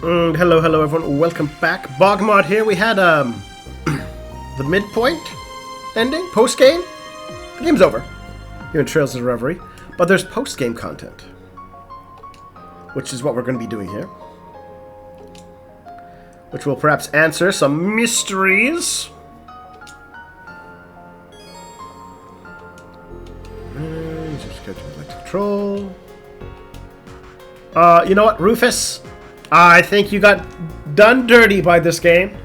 Hello everyone, welcome back. BogMod here. We had the midpoint ending, post-game. The game's over. Here in Trails of Reverie. But there's post-game content, which is what we're going to be doing here. Which will perhaps answer some mysteries. Just get to electric control. You know what, Rufus? I think you got done dirty by this game.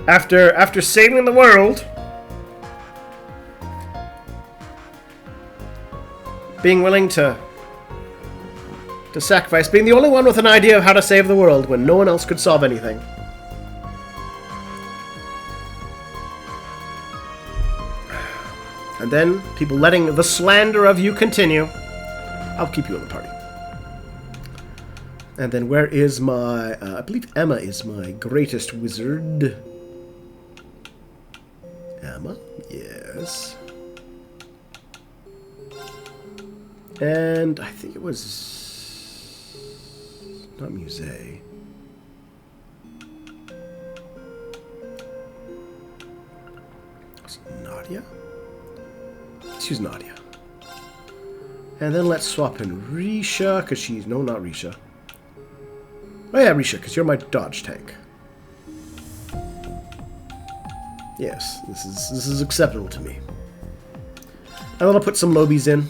after saving the world, being willing to sacrifice, being the only one with an idea of how to save the world when no one else could solve anything. And then people letting the slander of you continue. I'll keep you in the party. And then where is my... I believe Emma is my greatest wizard. Emma? Yes. And I think it was... not Musée. Was it Nadia? Let's use Nadia. And then let's swap in Risha, because she's... no, not Risha. Oh yeah, Risha, because you're my dodge tank. Yes, this is acceptable to me. And then I'll put some lobies in.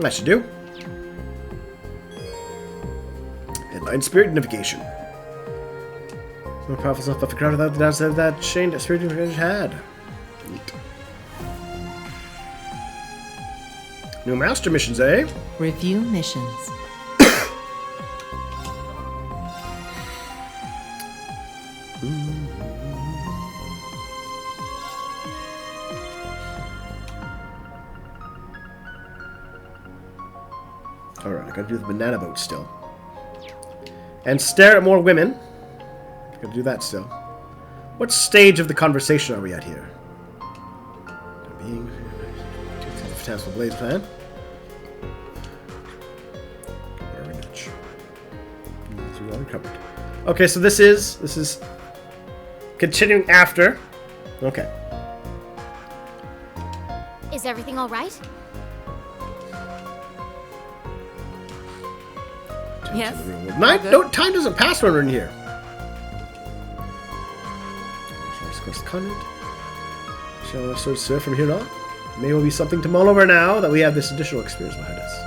That should do. Headline Spirit Navigation. More powerful stuff, but the crowd without the downside of that chain Spirit Navigation had. Neat. New master missions, eh? Review missions. Alright, I gotta do the banana boat still. And stare at more women. Gotta do that still. What stage of the conversation are we at here? Being the Fantastical Blaze plan. Covered. Okay, so this is continuing after. Okay. Is everything all right? Yes. Night? No, time doesn't pass when we're in here. Discuss the content. Shall I sort of surf from here on? May well be something to mull over now that we have this additional experience behind us.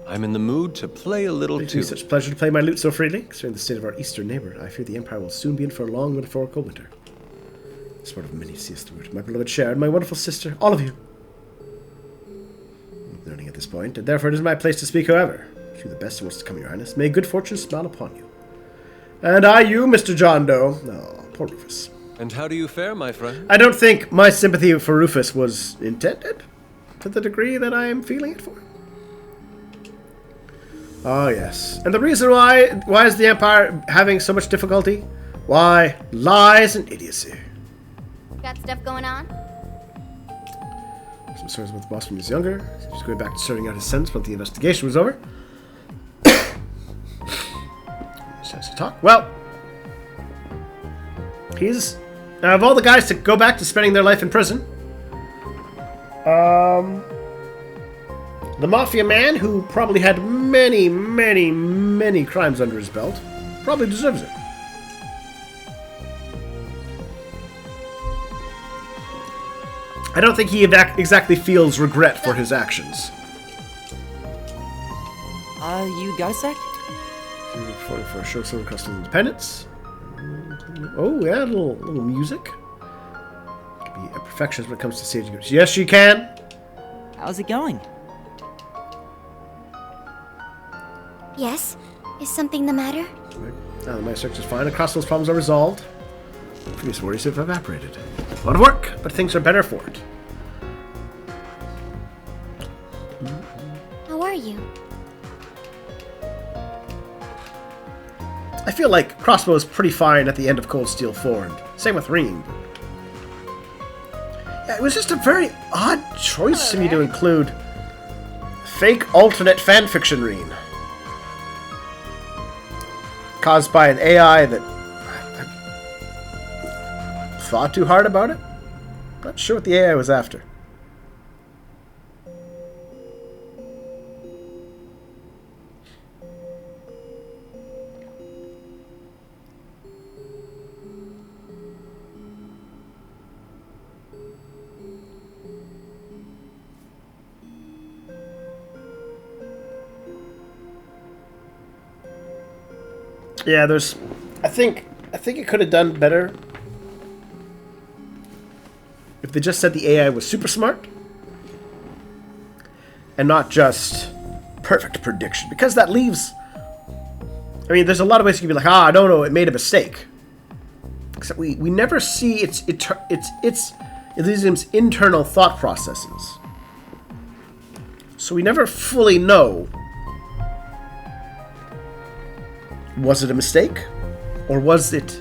I'm in the mood to play a little It's such a pleasure to play my lute so freely. Considering the state of our eastern neighbor, I fear the Empire will soon be in for a long metaphorical winter. Sort of many seest the word. My beloved Sharon, my wonderful sister, all of you. I'm learning at this point, and therefore it is my place to speak, however. To the best of what's to come, Your Highness. May good fortune smile upon you. And I you, Mr. John Doe. Oh, poor Rufus. And how do you fare, my friend? I don't think my sympathy for Rufus was intended to the degree that I am feeling it for him. Oh, yes. And the reason why is the Empire having so much difficulty? Why? Lies and idiocy. Got stuff going on? Some stories about the boss when he was younger. He was going back to serving out his sentence once the investigation was over. Starts to talk. Well, he's of all the guys to go back to spending their life in prison. The mafia man, who probably had many, many, many crimes under his belt, probably deserves it. I don't think he exactly feels regret for his actions. You got a sec? For a show some customs independence. Oh, yeah, a little music. Could be a perfectionist when it comes to stage groups. Yes, she can. How's it going? Yes? Is something the matter? Now my search is fine. Across those problems are resolved. Previous worries have evaporated. A lot of work, but things are better for it. How are you? I feel like Crossbow is pretty fine at the end of Cold Steel 4, and same with Ream. Yeah, it was just a very odd choice to me to include fake alternate fanfiction Ream. Caused by an AI that thought too hard about it. Not sure what the AI was after. Yeah, there's. I think it could have done better if they just said the AI was super smart and not just perfect prediction, because that leaves. I mean, there's a lot of ways you can be like, no, it made a mistake. Except we never see Elysium's internal thought processes, so we never fully know. Was it a mistake? Or was it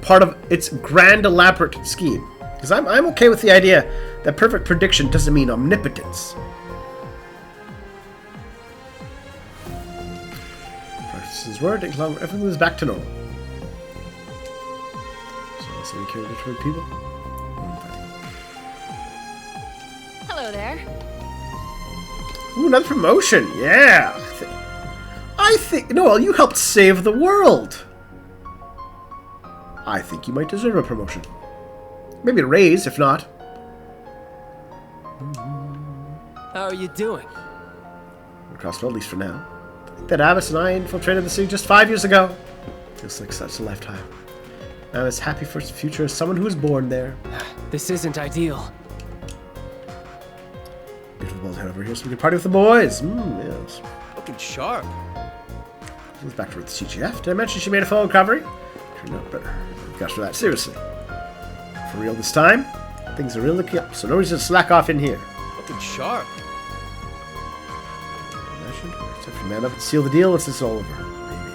part of its grand elaborate scheme? Because I'm okay with the idea that perfect prediction doesn't mean omnipotence. Practices word, everything is back to normal. So that's any character toward people. Hello there. Ooh, another promotion, yeah! I think, Noel, you helped save the world. I think you might deserve a promotion. Maybe a raise, if not. How are you doing? We're crossed, at least for now. I think that Abbas and I infiltrated the city just 5 years ago. Feels like such a lifetime. I'm as happy for its future as someone who was born there. This isn't ideal. Beautiful balls head over here so we can party with the boys. Yes. Looking sharp. Let's back to the CGF. Did I mention she made a full recovery? Turned out better. Gosh, for that, seriously. For real this time? Things are really looking up, so no reason to slack off in here. Looking sharp. Except for man up and seal the deal once it's all over. Maybe.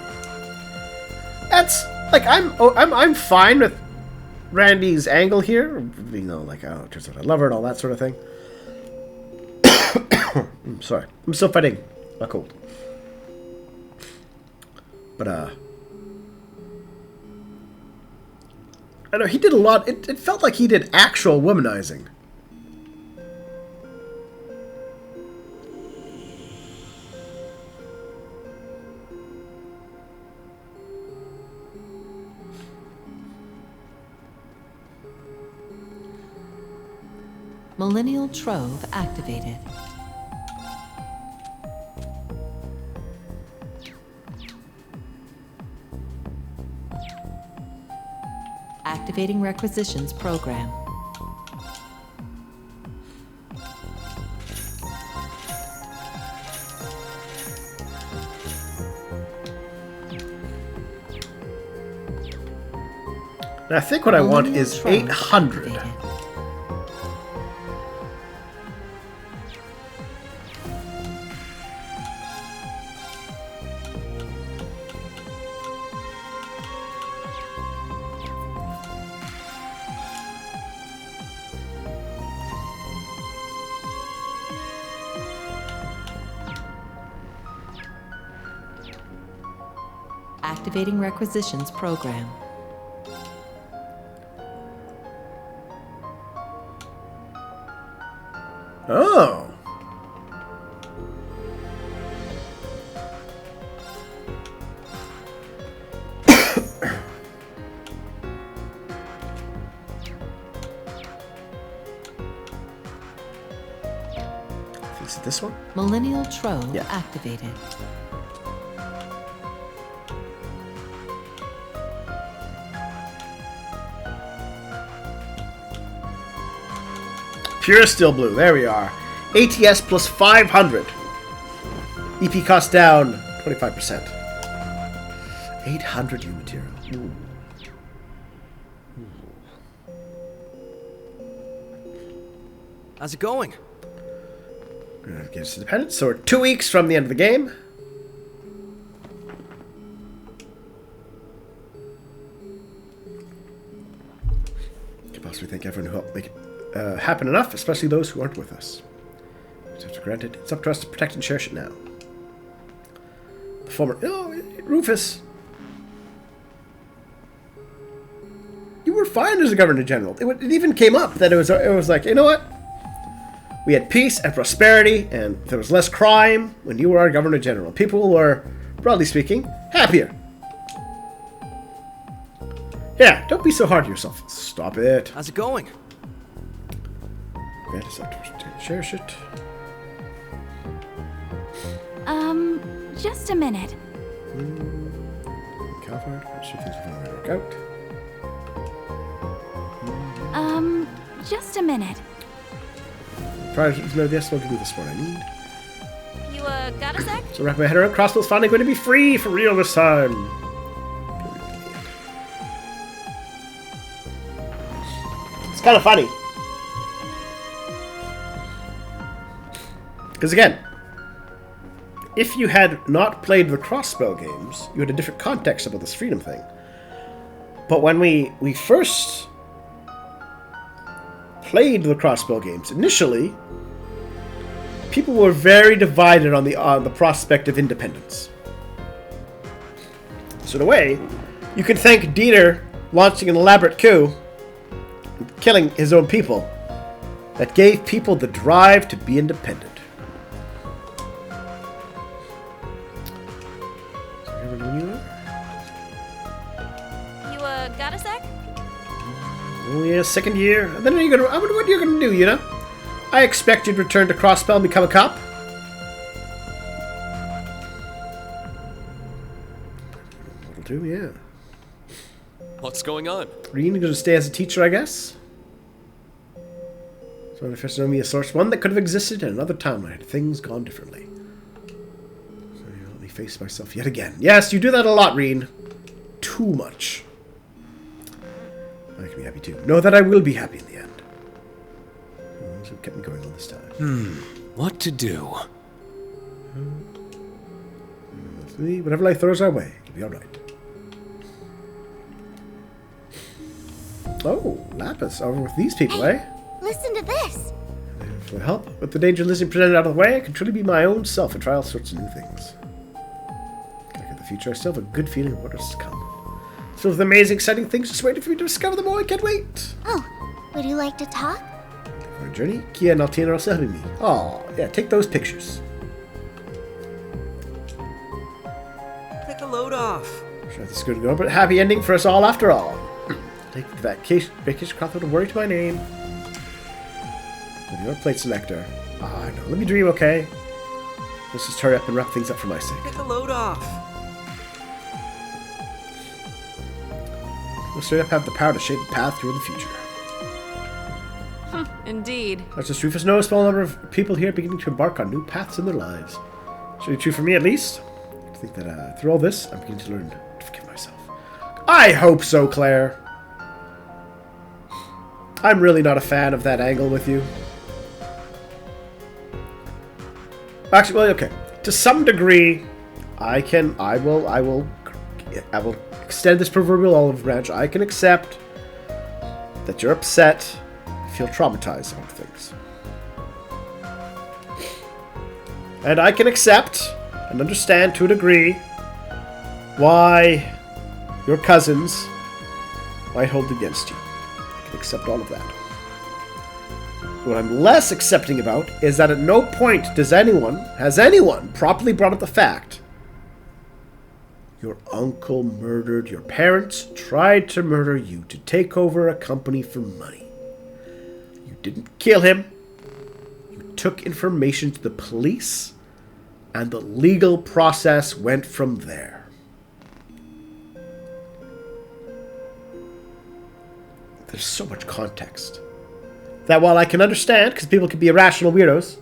That's like I'm fine with Randy's angle here. You know, like it turns out I love her and all that sort of thing. I'm sorry. I'm still fighting a cold. But, I know, he did a lot. It felt like he did actual womanizing. Millennial Trove activated. Activating requisitions program. And I think what I want is 800. Activated. Activating requisitions program. Oh. Is it this one? Millennial Trove Yeah. activated. Pure Steel Blue. There we are. ATS plus 500. EP cost down 25%. 800 U material. Ooh. How's it going? Give us independence. So we're 2 weeks from the end of the game. thank everyone who helped make it happen enough, especially those who aren't with us. Granted, it's up to us to protect and cherish it now. The former... Oh, Rufus! You were fine as a Governor General. It even came up that it was like, you know what? We had peace and prosperity, and there was less crime when you were our Governor General. People were, broadly speaking, happier. Yeah, don't be so hard on yourself. Stop it. How's it going? Cherish it. Just a minute. Calvert, let's see if things are going to work out. Just a minute. Prior to know this, I'll give you the support I need. You, got a sec? So wrap my head around. Crossbow's finally going to be free for real this time. It's kind of funny. Because again, if you had not played the crossbow games, you had a different context about this freedom thing. But when we first played the crossbow games, initially, people were very divided on the prospect of independence. So in a way, you can thank Dieter launching an elaborate coup, killing his own people, that gave people the drive to be independent. You, got a sec? Only a second year. And then what are you gonna do, you know? I expect you'd return to Crossbell and become a cop. That'll do, yeah. What's going on? Green, you're gonna stay as a teacher, I guess? So manifest know me a source, one that could have existed in another timeline had things gone differently. So you let me face myself yet again. Yes, you do that a lot, Reen. Too much. I can be happy too. Know that I will be happy in the end. So it kept me going all this time. What to do? Whatever life throws our way, it'll be alright. Oh, Lapis, over with these people, eh? Listen to this. For help with the danger Lizzie presented out of the way, I can truly be my own self and try all sorts of new things. Back in the future, I still have a good feeling of what is to come. Filled with amazing, exciting things just waiting for me to discover them all. I can't wait. Oh, would you like to talk? For a journey, Kia and Altina are also helping me. Oh, yeah, take those pictures. Take a load off. Sure, this is good to go, but happy ending for us all after all. Take the vacation craft without a worry to my name. With your plate selector. Ah, I know. Let me dream, okay? Let's just hurry up and wrap things up for my sake. Take a load off. We'll straight up have the power to shape the path toward the future. Indeed. That's just Rufus knows a small number of people here beginning to embark on new paths in their lives. Should be true for me, at least. I think that through all this, I'm beginning to learn to forgive myself. I hope so, Claire. I'm really not a fan of that angle with you. Actually, well, okay. To some degree, I will extend this proverbial olive branch. I can accept that you're upset, feel traumatized about things. And I can accept and understand to a degree why your cousins might hold against you. I can accept all of that. What I'm less accepting about is that at no point has anyone properly brought up the fact your uncle murdered your parents, tried to murder you to take over a company for money. You didn't kill him. You took information to the police, and the legal process went from there. There's so much context that while I can understand, because people can be irrational weirdos,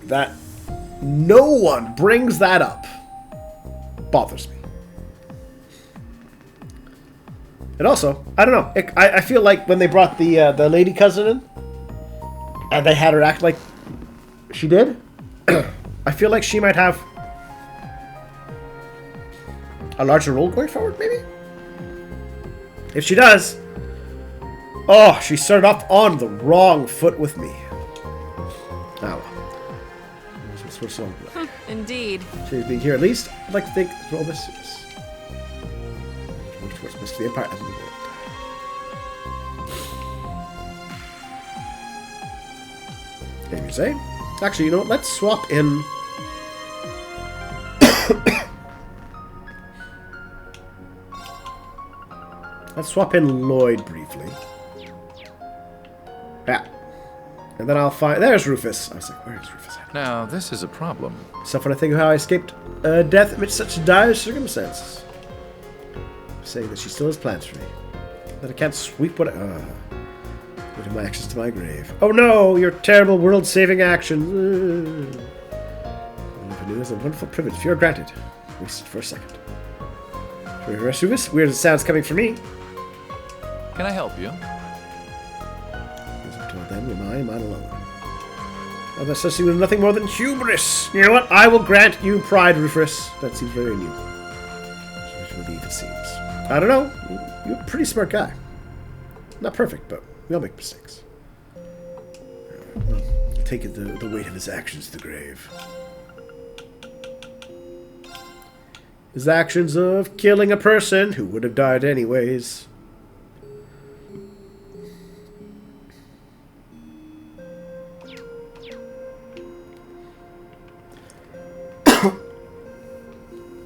that no one brings that up bothers me. And also, I don't know, I feel like when they brought the lady cousin in, and they had her act like she did, I feel like she might have a larger role going forward, maybe? If she does... Oh, she started off on the wrong foot with me. Oh, well. We're so Indeed. she's being here at least. I'd like to think all this is... towards Mr. the Empire as we go. Maybe you say? Actually, you know what? Let's swap in... Let's swap in Lloyd briefly. Yeah. And then I'll find... There's Rufus. I was like, where is Rufus at? Now, this is a problem. Except when I think of how I escaped death amidst such dire circumstances. Saying that she still has plans for me. That I can't sweep what I... Putting my actions to my grave. Oh no! Your terrible world-saving actions. If I knew this, a wonderful privilege. If you're granted. Wasted for a second. For the rest of us, weird as it sounds coming from me. Can I help you? As I've told them, am I alone? Oh, that's such thing as nothing more than hubris. You know what? I will grant you pride, Rufus. That seems very new. So I believe it seems. I don't know. You're a pretty smart guy. Not perfect, but we all make mistakes. I'll take it the weight of his actions to the grave. His actions of killing a person who would have died anyways.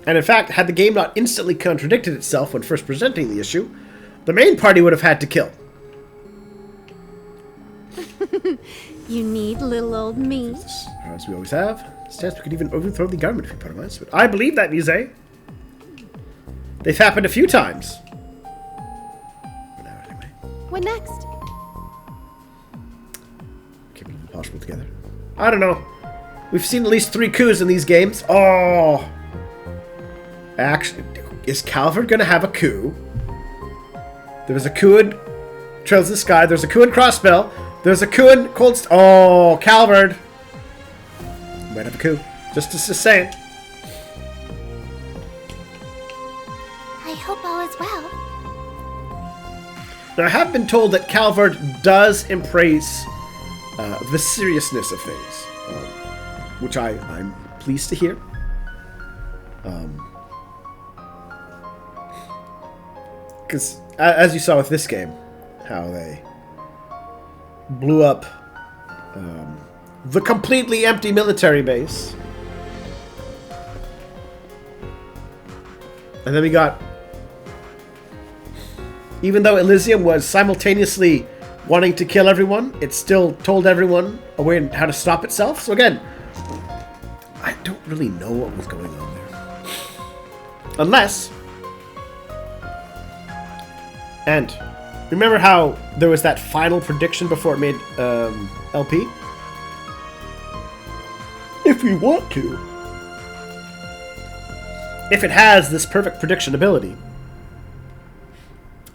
And in fact, had the game not instantly contradicted itself when first presenting the issue, the main party would have had to kill. You need little old me. As we always have. Stance, we could even overthrow the government if we put our minds to it. I believe that, Nise. They've happened a few times. For now, anyway. What next? Keep it impossible together. I don't know. We've seen at least 3 coups in these games. Oh! Actually, is Calvert going to have a coup? There was a coup in Trails of the Sky. There's a coup in Crossbell. There's a coup in Cold... Oh, Calvert! Might have a coup. Just to say it. I hope all is well. Now, I have been told that Calvert does embrace the seriousness of things, which I'm pleased to hear. Because, as you saw with this game, how they blew up the completely empty military base. And then we got... Even though Elysium was simultaneously wanting to kill everyone, it still told everyone a way on how to stop itself. So again, I don't really know what was going on there. Unless... And remember how there was that final prediction before it made LP? If we want to. If it has this perfect prediction ability,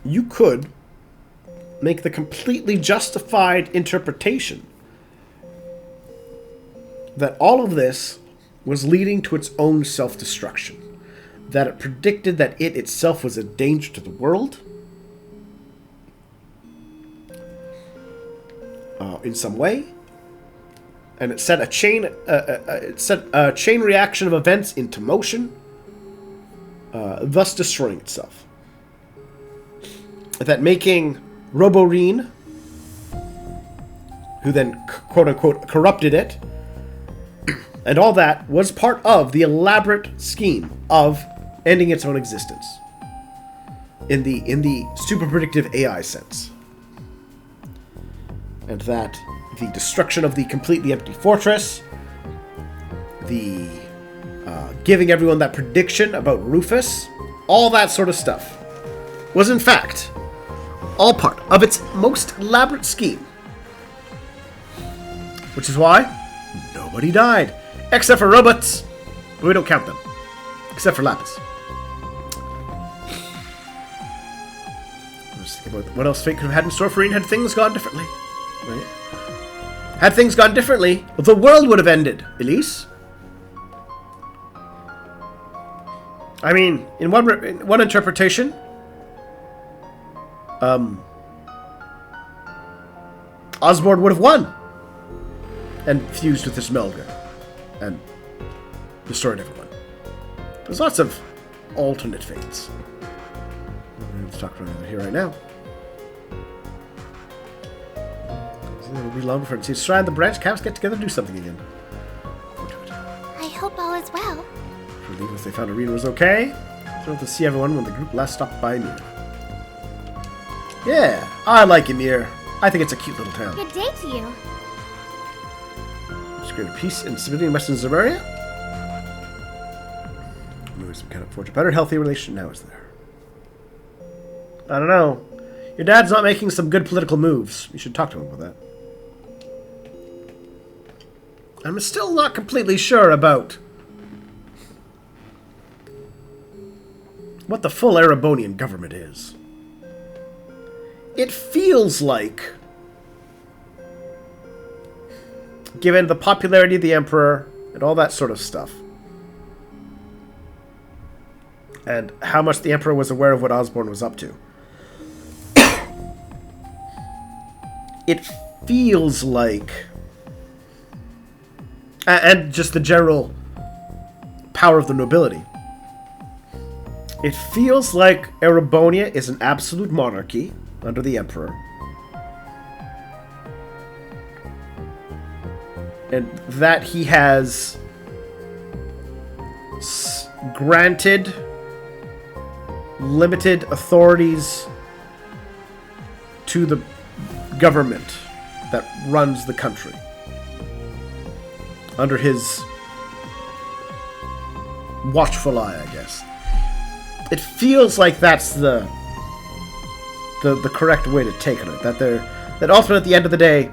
you could make the completely justified interpretation that all of this was leading to its own self-destruction. That it predicted that it itself was a danger to the world. In some way, and it set a chain reaction of events into motion, thus destroying itself. That making Roboreen, who then quote unquote corrupted it, and all that was part of the elaborate scheme of ending its own existence. In the super predictive AI sense. And that the destruction of the completely empty fortress, the giving everyone that prediction about Rufus, all that sort of stuff, was in fact all part of its most elaborate scheme. Which is why nobody died, except for robots. But we don't count them, except for Lapis. I was thinking about what else fate could have had in store for Ian had things gone differently. Right? Had things gone differently, the world would have ended, Elise. I mean, in one interpretation, Osborne would have won and fused with this Melga and destroyed everyone. There's lots of alternate fates. Let's talk about it here right now. It'll be long before it sees Shrine. The branch calves get together and do something again. I hope all is well. Relieved if they found Arena was okay. Thrilled to see everyone when the group last stopped by Emir. Yeah, I like Emir. I think it's a cute little town. Good day to you. Just greater peace and stability in Western Zemeria. Maybe some kind of forge a better, healthy relation now is there. I don't know. Your dad's not making some good political moves. You should talk to him about that. I'm still not completely sure about what the full Erebonian government is. It feels like, given the popularity of the Emperor and all that sort of stuff, and how much the Emperor was aware of what Osborne was up to, it feels like, and just the general power of the nobility, it feels like Erebonia is an absolute monarchy under the Emperor. And that he has granted limited authorities to the government that runs the country under his watchful eye, I guess. It feels like that's the correct way to take on it. That ultimately, at the end of the day,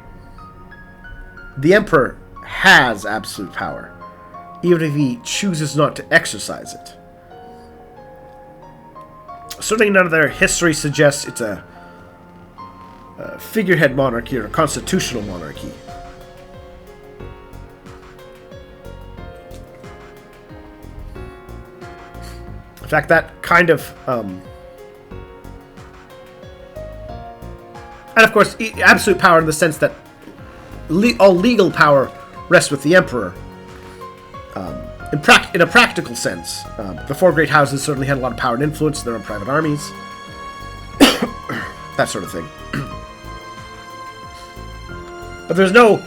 the Emperor has absolute power, even if he chooses not to exercise it. Certainly none of their history suggests it's a figurehead monarchy or a constitutional monarchy. In fact, that kind of... and of course, absolute power in the sense that all legal power rests with the Emperor. In a practical sense, the four great houses certainly had a lot of power and influence in their own private armies. That sort of thing. But there's no,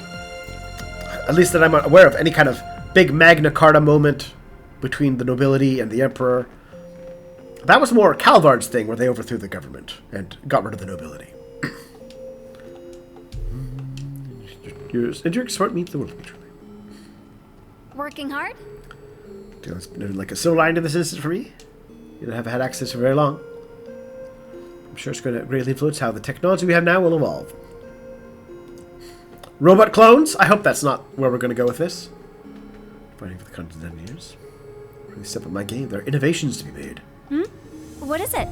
at least that I'm aware of, any kind of big Magna Carta moment between the nobility and the Emperor. That was more Calvard's thing, where they overthrew the government and got rid of the nobility. Your enduring sport meets the world, literally. Working hard? It's been like a silver line to this instance for me. You don't have had access for very long. I'm sure it's going to greatly influence how the technology we have now will evolve. Robot clones? I hope that's not where we're going to go with this. Fighting for the content engineers. Really step up my game. There are innovations to be made. What is it?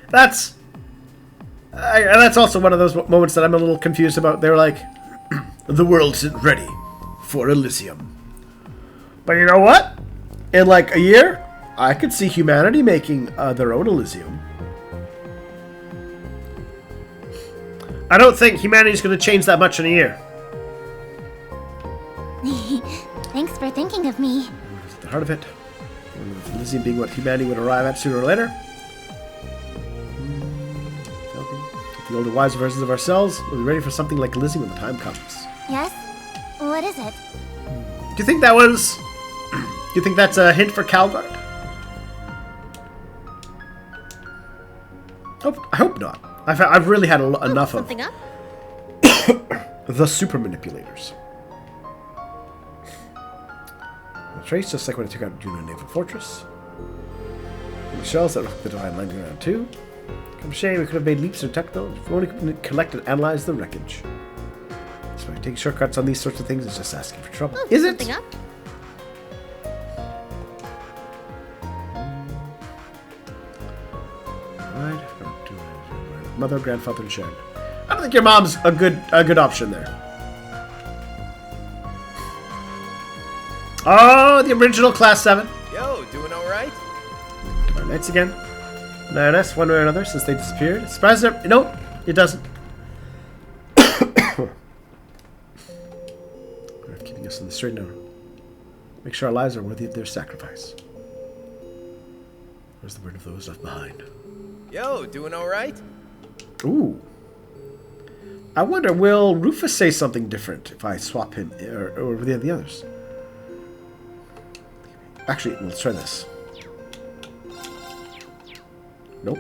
That's also one of those moments that I'm a little confused about. They're like, the world isn't ready for Elysium. But you know what? In like a year, I could see humanity making their own Elysium. I don't think humanity's going to change that much in a year. Thanks for thinking of me. At the heart of it, with Elysium being what humanity would arrive at sooner or later. The older, wiser versions of ourselves will be ready for something like Elysium when the time comes. Yes? What is it? Do you think that was... Do you think that's a hint for Calvard? I hope not. I've really had enough of Something up? the super manipulators. The trace, just like when I took out Juno Naval Fortress. And the shells that wrecked the Divine Landing Ground 2. Kind of shame we could have made leaps in technology if we only could collect and analyze the wreckage. So taking shortcuts on these sorts of things is just asking for trouble. Is it? Something up? Right. Mother, grandfather, and Sharon. I don't think your mom's a good option there. Oh, the original Class 7. Yo, doing alright? Our knights again. Lioness, one way or another, since they disappeared. Surprised there. No, it doesn't. We're keeping us in the straight and narrow. Make sure our lives are worthy of their sacrifice. Where's the word of those left behind? Yo, doing alright? Ooh. I wonder, will Rufus say something different if I swap him or with the others? Actually, let's try this. Nope.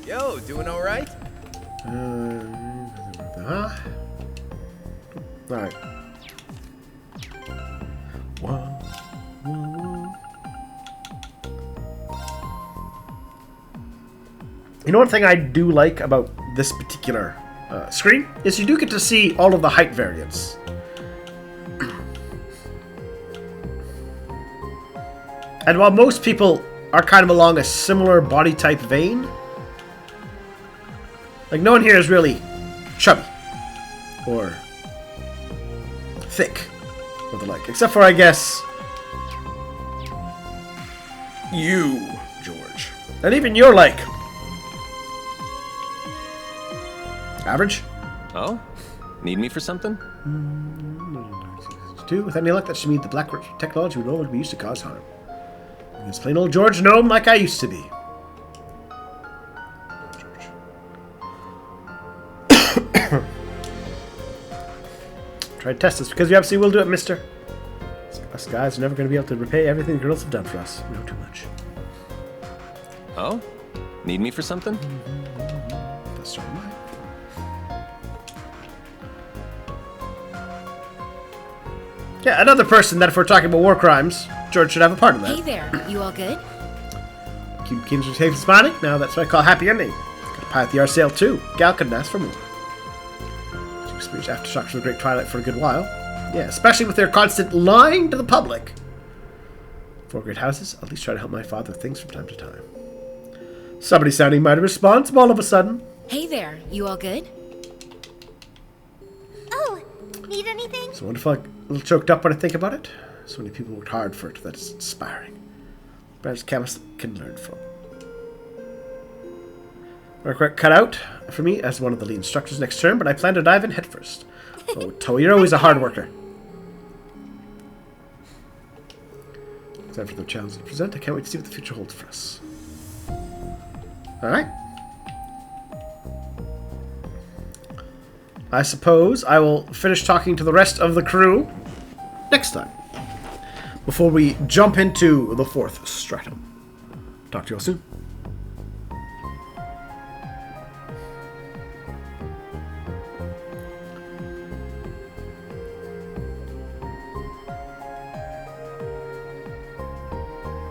Yo, doing alright? Alright. Whoa. You know, one thing I do like about this particular screen is you do get to see all of the height variants. And while most people are kind of along a similar body type vein, like no one here is really chubby or thick or the like, except for, I guess, you, George. And even you're like average. Oh? Need me for something? With any luck, that should mean the black technology would no longer be used to cause harm. It's plain old George Gnome like I used to be. Try to test this, because we absolutely will do it, mister. Us guys are never going to be able to repay everything the girls have done for us. We know too much. Oh? Need me for something? That's so am I. Yeah, another person that if we're talking about war crimes, George should have a part of that. Hey there, you all good? Keep Keen's safe and smiling. Now that's what I call a happy ending. Got a pie at the yard sale too. Gal couldn't ask for more. She experienced aftershocks of the Great Twilight for a good while. Yeah, especially with their constant lying to the public. 4 great houses. At least try to help my father with things from time to time. Somebody sounding mighty responsible all of a sudden. Hey there, you all good? Oh, need anything? It's wonderful. A little choked up when I think about it. So many people worked hard for it. That's inspiring. Perhaps chemists can learn from. Work cut out for me as one of the lead instructors next term, but I plan to dive in headfirst. Oh, Toe, you're always a hard worker. Time for the challenge to present. I can't wait to see what the future holds for us. Alright. I suppose I will finish talking to the rest of the crew next time, before we jump into the 4th stratum. Talk to you all soon.